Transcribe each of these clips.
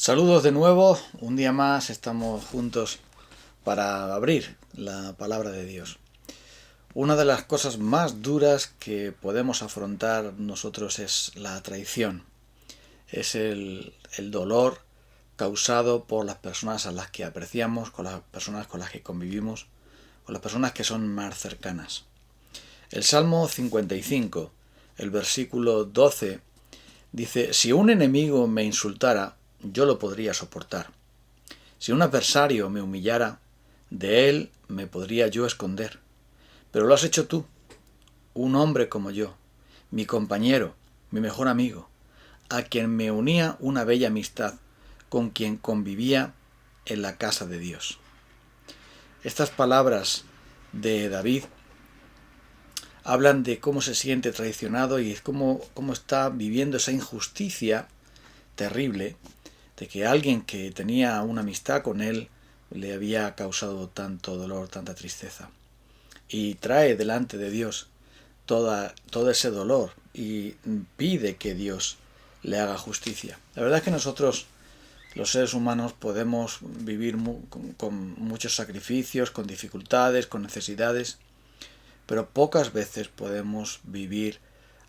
Saludos de nuevo, un día más estamos juntos para abrir la palabra de Dios. Una de las cosas más duras que podemos afrontar nosotros es la traición. Es el dolor causado por las personas a las que apreciamos, con las personas con las que convivimos, con las personas que son más cercanas. El Salmo 55, el versículo 12, dice: si un enemigo me insultara, yo lo podría soportar. Si un adversario me humillara, de él me podría yo esconder. Pero lo has hecho tú, un hombre como yo, mi compañero, mi mejor amigo, a quien me unía una bella amistad, con quien convivía en la casa de Dios. Estas palabras de David hablan de cómo se siente traicionado y cómo está viviendo esa injusticia terrible de que alguien que tenía una amistad con él le había causado tanto dolor, tanta tristeza. Y trae delante de Dios todo ese dolor y pide que Dios le haga justicia. La verdad es que nosotros, los seres humanos, podemos vivir con muchos sacrificios, con dificultades, con necesidades, pero pocas veces podemos vivir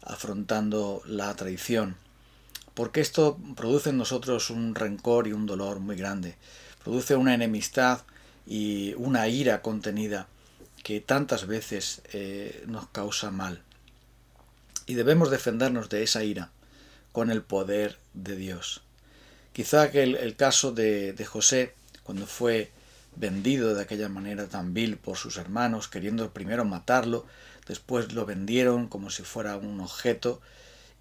afrontando la traición, porque esto produce en nosotros un rencor y un dolor muy grande, produce una enemistad y una ira contenida que tantas veces nos causa mal. Y debemos defendernos de esa ira con el poder de Dios. Quizá que el caso de José, cuando fue vendido de aquella manera tan vil por sus hermanos, queriendo primero matarlo, después lo vendieron como si fuera un objeto,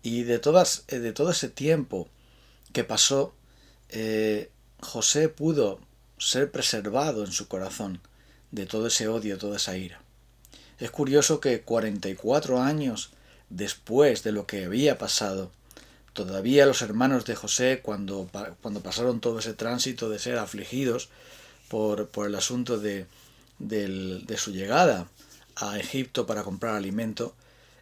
y de todo ese tiempo que pasó, José pudo ser preservado en su corazón de todo ese odio, toda esa ira. Es curioso que 44 años después de lo que había pasado, todavía los hermanos de José, cuando pasaron todo ese tránsito de ser afligidos por el asunto de su llegada a Egipto para comprar alimento,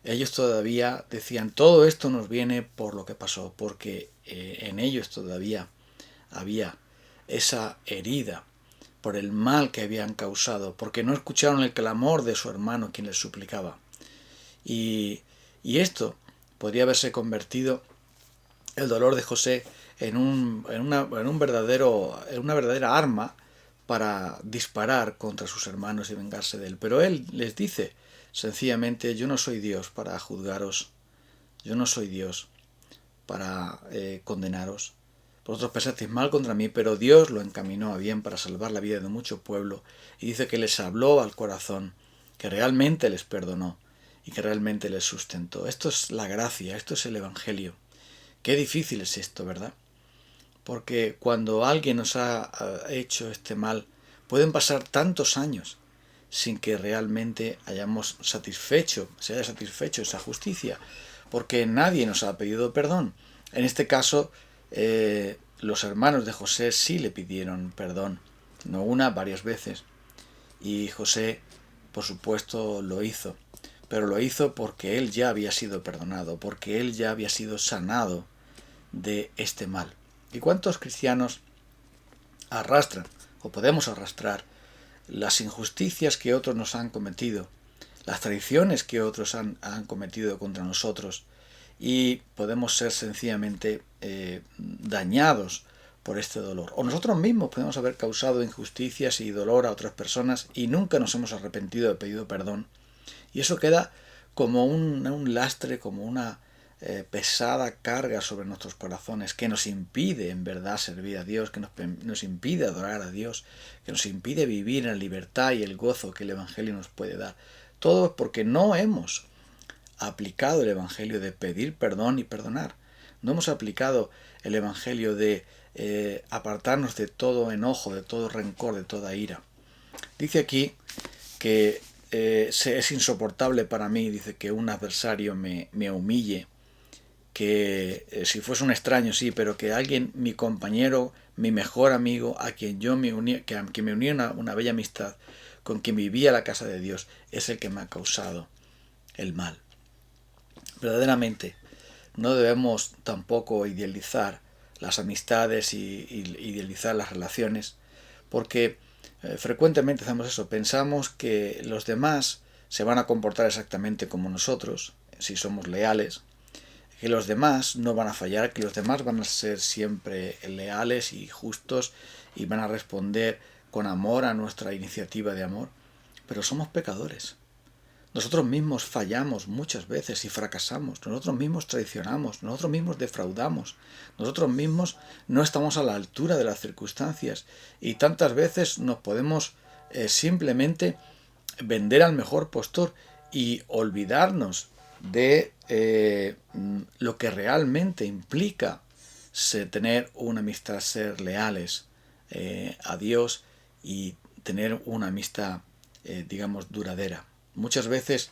ellos todavía decían: todo esto nos viene por lo que pasó, porque en ellos todavía había esa herida por el mal que habían causado, porque no escucharon el clamor de su hermano quien les suplicaba. Y esto podría haberse convertido, el dolor de José, en una verdadera arma para disparar contra sus hermanos y vengarse de él. Pero él les dice sencillamente: yo no soy Dios para juzgaros, yo no soy Dios para condenaros. Vosotros pensasteis mal contra mí, pero Dios lo encaminó a bien para salvar la vida de mucho pueblo, y dice que les habló al corazón, que realmente les perdonó y que realmente les sustentó. Esto es la gracia, esto es el Evangelio. Qué difícil es esto, ¿verdad? Porque cuando alguien nos ha hecho este mal, pueden pasar tantos años sin que realmente se haya satisfecho esa justicia, porque nadie nos ha pedido perdón. En este caso, los hermanos de José sí le pidieron perdón, no una, varias veces, y José, por supuesto, lo hizo, pero lo hizo porque él ya había sido perdonado, porque él ya había sido sanado de este mal. ¿Y cuántos cristianos arrastran, o podemos arrastrar, las injusticias que otros nos han cometido, las traiciones que otros han cometido contra nosotros, y podemos ser sencillamente dañados por este dolor? O nosotros mismos podemos haber causado injusticias y dolor a otras personas y nunca nos hemos arrepentido de pedido perdón, y eso queda como un lastre, como una pesada carga sobre nuestros corazones, que nos impide en verdad servir a Dios, que nos impide adorar a Dios, que nos impide vivir en la libertad y el gozo que el Evangelio nos puede dar. Todo es porque no hemos aplicado el Evangelio de pedir perdón y perdonar. No hemos aplicado el Evangelio de apartarnos de todo enojo, de todo rencor, de toda ira. Dice aquí que es insoportable para mí, dice, que un adversario me humille, que si fuese un extraño sí, pero que alguien, mi compañero, mi mejor amigo, a quien yo me unía, que me unía una bella amistad, con quien vivía la casa de Dios, es el que me ha causado el mal. Verdaderamente, no debemos tampoco idealizar las amistades y idealizar las relaciones, porque frecuentemente hacemos eso, pensamos que los demás se van a comportar exactamente como nosotros, si somos leales, que los demás no van a fallar, que los demás van a ser siempre leales y justos y van a responder con amor a nuestra iniciativa de amor, pero somos pecadores. Nosotros mismos fallamos muchas veces y fracasamos, nosotros mismos traicionamos, nosotros mismos defraudamos, nosotros mismos no estamos a la altura de las circunstancias y tantas veces nos podemos simplemente vender al mejor postor y olvidarnos de lo que realmente implica tener una amistad, ser leales a Dios y tener una amistad, digamos, duradera. Muchas veces,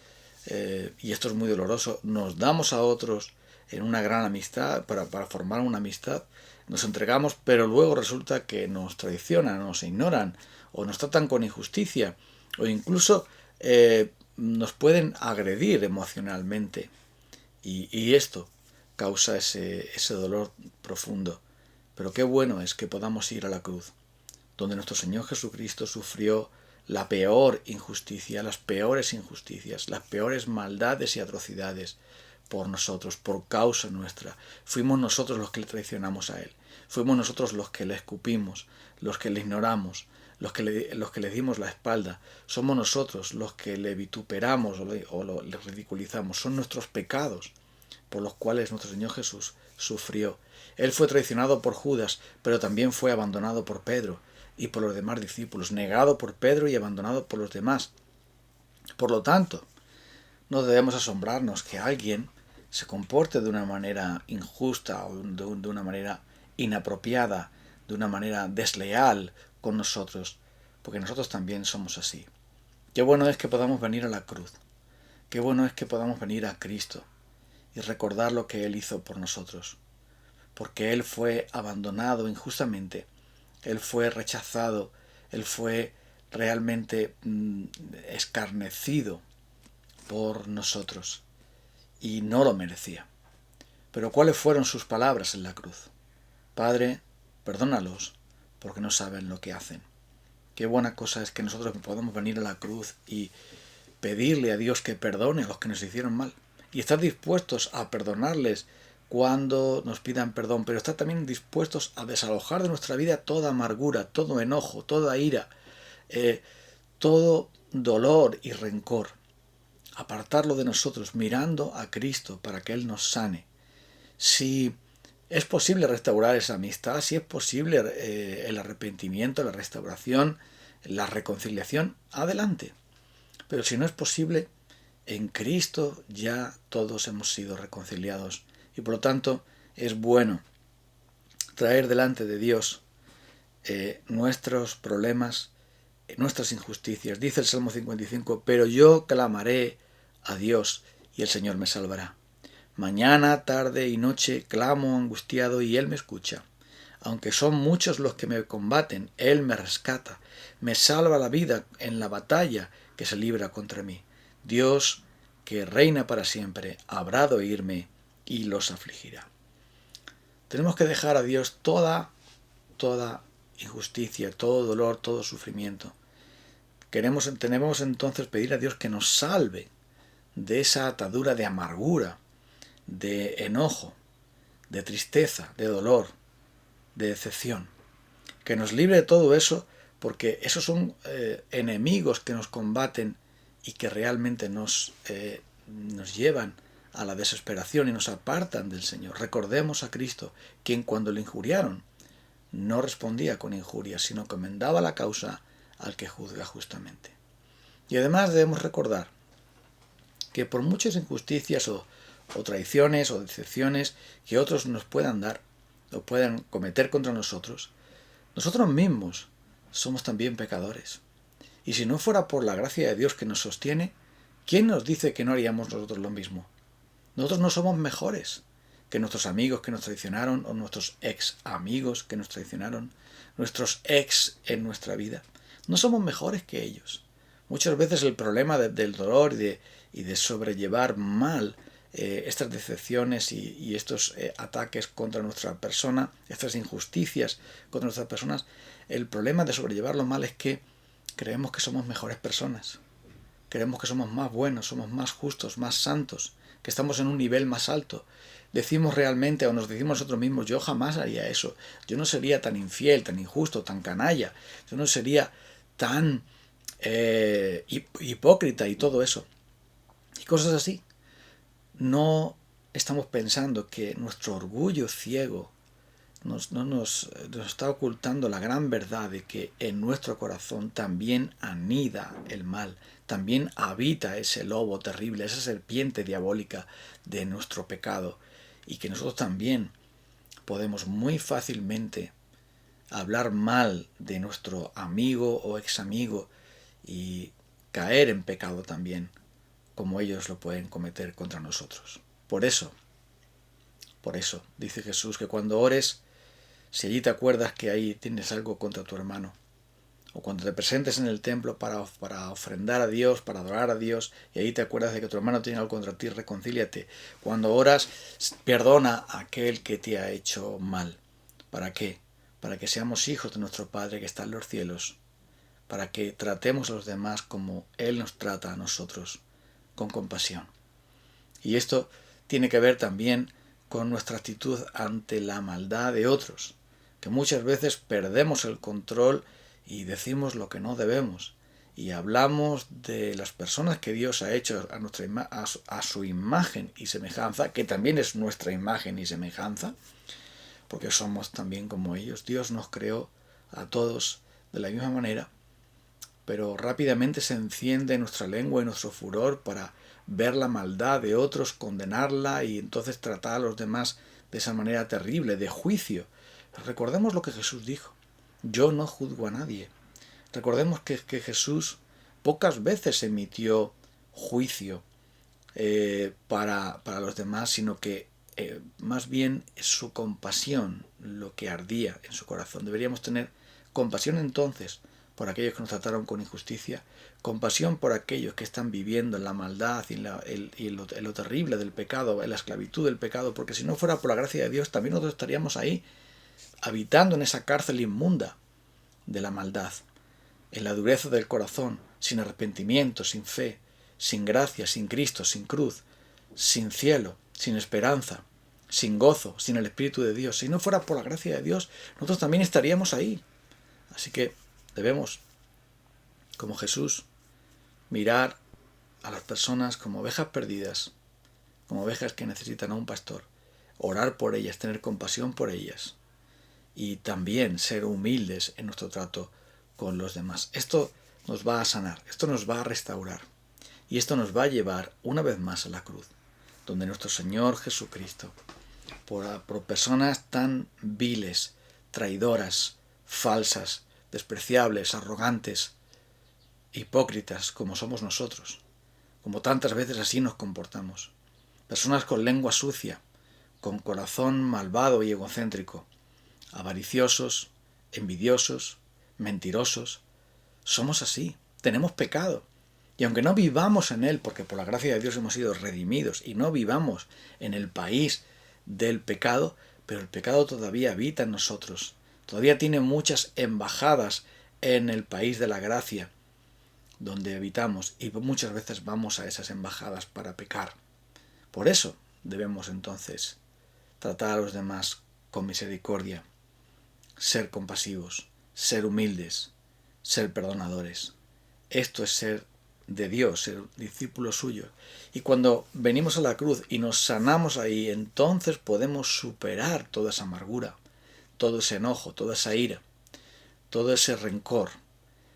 y esto es muy doloroso, nos damos a otros en una gran amistad, para formar una amistad, nos entregamos, pero luego resulta que nos traicionan, nos ignoran, o nos tratan con injusticia, o incluso nos pueden agredir emocionalmente. Y esto causa ese dolor profundo. Pero qué bueno es que podamos ir a la cruz, donde nuestro Señor Jesucristo sufrió la peor injusticia, las peores injusticias, las peores maldades y atrocidades por nosotros, por causa nuestra. Fuimos nosotros los que le traicionamos a Él. Fuimos nosotros los que le escupimos, los que le ignoramos, los que le dimos la espalda. Somos nosotros los que le vituperamos o le ridiculizamos. Son nuestros pecados por los cuales nuestro Señor Jesús sufrió. Él fue traicionado por Judas, pero también fue abandonado por Pedro y por los demás discípulos, negado por Pedro y abandonado por los demás. Por lo tanto, no debemos asombrarnos que alguien se comporte de una manera injusta o de una manera inapropiada, de una manera desleal con nosotros, porque nosotros también somos así. Qué bueno es que podamos venir a la cruz, qué bueno es que podamos venir a Cristo y recordar lo que Él hizo por nosotros, porque Él fue abandonado injustamente, Él fue rechazado, Él fue realmente escarnecido por nosotros y no lo merecía. Pero ¿cuáles fueron sus palabras en la cruz? Padre, perdónalos porque no saben lo que hacen. Qué buena cosa es que nosotros podamos venir a la cruz y pedirle a Dios que perdone a los que nos hicieron mal y estar dispuestos a perdonarles cuando nos pidan perdón, pero estar también dispuestos a desalojar de nuestra vida toda amargura, todo enojo, toda ira, todo dolor y rencor. Apartarlo de nosotros mirando a Cristo para que Él nos sane. Si es posible restaurar esa amistad, si es posible el arrepentimiento, la restauración, la reconciliación, adelante. Pero si no es posible, en Cristo ya todos hemos sido reconciliados y por lo tanto es bueno traer delante de Dios nuestros problemas, nuestras injusticias. Dice el Salmo 55, pero yo clamaré a Dios y el Señor me salvará. Mañana, tarde y noche clamo angustiado y Él me escucha. Aunque son muchos los que me combaten, Él me rescata, me salva la vida en la batalla que se libra contra mí. Dios, que reina para siempre, habrá de oírme y los afligirá. Tenemos que dejar a Dios toda injusticia, todo dolor, todo sufrimiento. Tenemos entonces pedir a Dios que nos salve de esa atadura de amargura, de enojo, de tristeza, de dolor, de decepción. Que nos libre de todo eso, porque esos son enemigos que nos combaten y que realmente nos llevan a la desesperación y nos apartan del Señor. Recordemos a Cristo, quien cuando le injuriaron no respondía con injurias, sino que enmendaba la causa al que juzga justamente. Y además debemos recordar que por muchas injusticias o traiciones o decepciones que otros nos puedan dar o puedan cometer contra nosotros, nosotros mismos somos también pecadores. Y si no fuera por la gracia de Dios que nos sostiene, ¿quién nos dice que no haríamos nosotros lo mismo? Nosotros no somos mejores que nuestros amigos que nos traicionaron o nuestros ex amigos que nos traicionaron, nuestros ex en nuestra vida. No somos mejores que ellos. Muchas veces el problema del dolor y de sobrellevar mal estas decepciones y estos ataques contra nuestra persona, estas injusticias contra nuestras personas, el problema de sobrellevarlo mal es que creemos que somos mejores personas, creemos que somos más buenos, somos más justos, más santos, que estamos en un nivel más alto. Decimos realmente, o nos decimos nosotros mismos, yo jamás haría eso, yo no sería tan infiel, tan injusto, tan canalla, yo no sería tan hipócrita y todo eso. Y cosas así. No estamos pensando que nuestro orgullo ciego nos está ocultando la gran verdad de que en nuestro corazón también anida el mal, también habita ese lobo terrible, esa serpiente diabólica de nuestro pecado, y que nosotros también podemos muy fácilmente hablar mal de nuestro amigo o ex amigo y caer en pecado también, como ellos lo pueden cometer contra nosotros. Por eso, dice Jesús que cuando ores, si allí te acuerdas que ahí tienes algo contra tu hermano, o cuando te presentes en el templo para ofrendar a Dios, para adorar a Dios, y ahí te acuerdas de que tu hermano tiene algo contra ti, reconcíliate. Cuando oras, perdona a aquel que te ha hecho mal. ¿Para qué? Para que seamos hijos de nuestro Padre que está en los cielos, para que tratemos a los demás como Él nos trata a nosotros, con compasión. Y esto tiene que ver también con nuestra actitud ante la maldad de otros, que muchas veces perdemos el control y decimos lo que no debemos, y hablamos de las personas que Dios ha hecho a su imagen y semejanza, que también es nuestra imagen y semejanza, porque somos también como ellos. Dios nos creó a todos de la misma manera, pero rápidamente se enciende nuestra lengua y nuestro furor para ver la maldad de otros, condenarla y entonces tratar a los demás de esa manera terrible, de juicio. Recordemos lo que Jesús dijo: yo no juzgo a nadie. Recordemos que Jesús pocas veces emitió juicio para los demás, sino que más bien es su compasión lo que ardía en su corazón. Deberíamos tener compasión entonces por aquellos que nos trataron con injusticia, compasión por aquellos que están viviendo en la maldad y en lo terrible del pecado, en la esclavitud del pecado, porque si no fuera por la gracia de Dios, también nosotros estaríamos ahí, habitando en esa cárcel inmunda de la maldad, en la dureza del corazón, sin arrepentimiento, sin fe, sin gracia, sin Cristo, sin cruz, sin cielo, sin esperanza, sin gozo, sin el Espíritu de Dios. Si no fuera por la gracia de Dios, nosotros también estaríamos ahí. Así que debemos, como Jesús, mirar a las personas como ovejas perdidas, como ovejas que necesitan a un pastor, orar por ellas, tener compasión por ellas y también ser humildes en nuestro trato con los demás. Esto nos va a sanar, esto nos va a restaurar y esto nos va a llevar una vez más a la cruz, donde nuestro Señor Jesucristo, por personas tan viles, traidoras, falsas, despreciables, arrogantes, hipócritas como somos nosotros, como tantas veces así nos comportamos, personas con lengua sucia, con corazón malvado y egocéntrico, avariciosos, envidiosos, mentirosos, somos así, tenemos pecado. Y aunque no vivamos en él, porque por la gracia de Dios hemos sido redimidos, y no vivamos en el país del pecado, pero el pecado todavía habita en nosotros, todavía tiene muchas embajadas en el país de la gracia, donde habitamos, y muchas veces vamos a esas embajadas para pecar. Por eso debemos entonces tratar a los demás con misericordia, ser compasivos, ser humildes, ser perdonadores. Esto es ser de Dios, ser discípulo suyo. Y cuando venimos a la cruz y nos sanamos ahí, entonces podemos superar toda esa amargura, todo ese enojo, toda esa ira, todo ese rencor.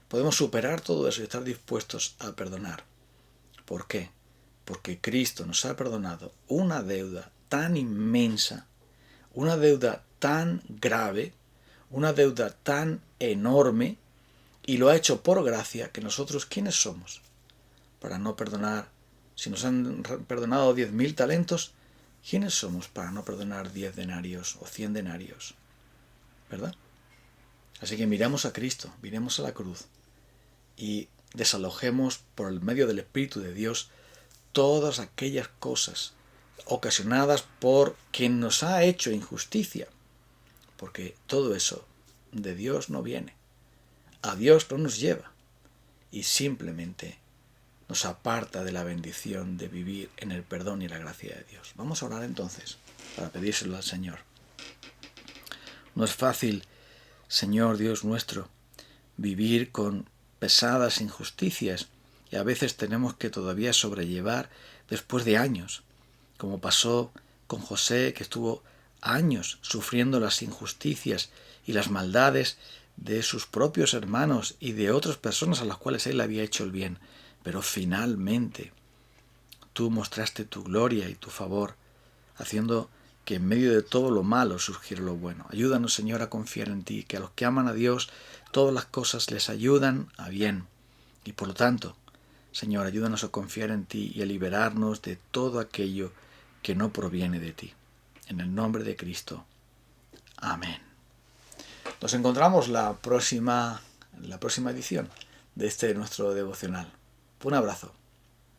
Podemos superar todo eso y estar dispuestos a perdonar. ¿Por qué? Porque Cristo nos ha perdonado una deuda tan inmensa, una deuda tan grave, una deuda tan enorme, y lo ha hecho por gracia, que nosotros, ¿quiénes somos para no perdonar? Si nos han perdonado 10.000 talentos, ¿quiénes somos para no perdonar 10 denarios o 100 denarios? ¿Verdad? Así que miramos a Cristo, miremos a la cruz y desalojemos por el medio del Espíritu de Dios todas aquellas cosas ocasionadas por quien nos ha hecho injusticia, porque todo eso de Dios no viene, a Dios no nos lleva y simplemente nos aparta de la bendición de vivir en el perdón y la gracia de Dios. Vamos a orar entonces para pedírselo al Señor. No es fácil, Señor Dios nuestro, vivir con pesadas injusticias y a veces tenemos que todavía sobrellevar después de años, como pasó con José, que estuvo años sufriendo las injusticias y las maldades de sus propios hermanos y de otras personas a las cuales él había hecho el bien. Pero finalmente tú mostraste tu gloria y tu favor, haciendo que en medio de todo lo malo surgiera lo bueno. Ayúdanos, Señor, a confiar en ti, que a los que aman a Dios todas las cosas les ayudan a bien. Y por lo tanto, Señor, ayúdanos a confiar en ti y a liberarnos de todo aquello que no proviene de ti. En el nombre de Cristo. Amén. Nos encontramos la próxima edición de este nuestro devocional. Un abrazo.